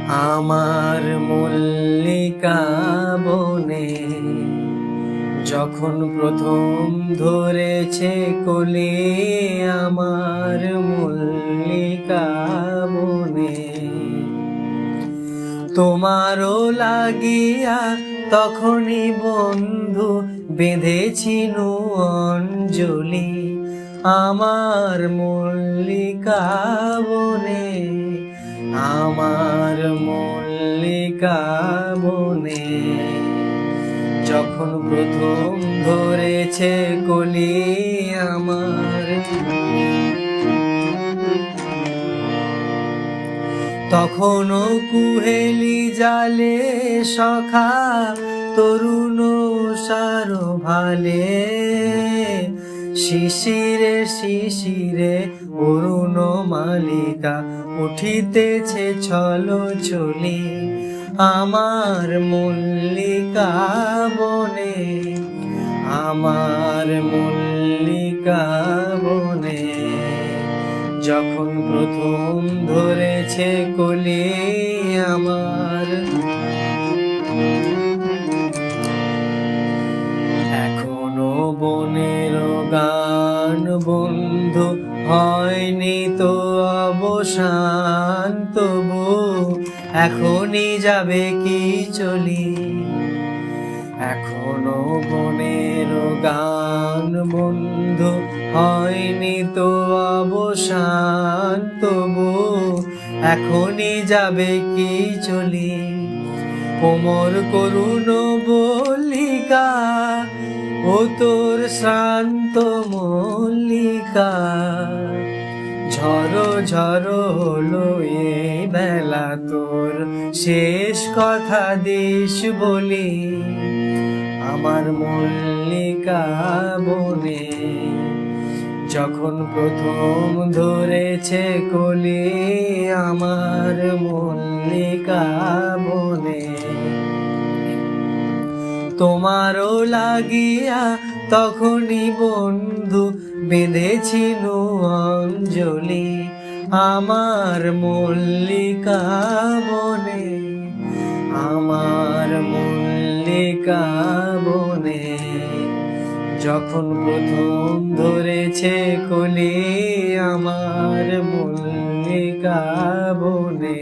আমার মল্লিকা বনে যখন প্রথম ধরেছে কলি, আমার মল্লিকা বনে তোমারও লাগিয়া তখনই বন্ধু বেঁধেছি অঞ্জলি, আমার মল্লিকা বনে, আমার মল্লিকা বনে যখন প্রথম ধরেছে কলি, আমার তখনও কুহেলি জালে সখা তরুণ সার ভালে, শিশিরে শিশিরে অরুণ মালিকা উঠিতেছে ছলো ছলি, আমার মল্লিকা বনে, আমার মল্লিকা বনে যখন প্রথম ধরেছে কলি, আমার এখনো বনের গান বন্ধু হয়নি তো অবসান, তবু এখনই যাবে কি চলি, এখনো বনের গান বন্ধু হয়নি তো অবসান, তবু এখনই যাবে কি চলি, কোমর করুণ বলিকা ও তোর শ্রান্ত মল্লিকা, ঝড়ো ঝড়ো হলো এই বেলা তোর শেষ কথা দিস বলি, আমার মল্লিকা বনে যখন প্রথম ধরেছে কলি, আমার মল্লিকা বনে তোমারও লাগিয়া তখনই বন্ধু বেঁধেছি অঞ্জলি, আমার মল্লিকা বনে, আমার মল্লিকা বনে যখন প্রথম ধরেছে কলি, আমার মল্লিকা বনে।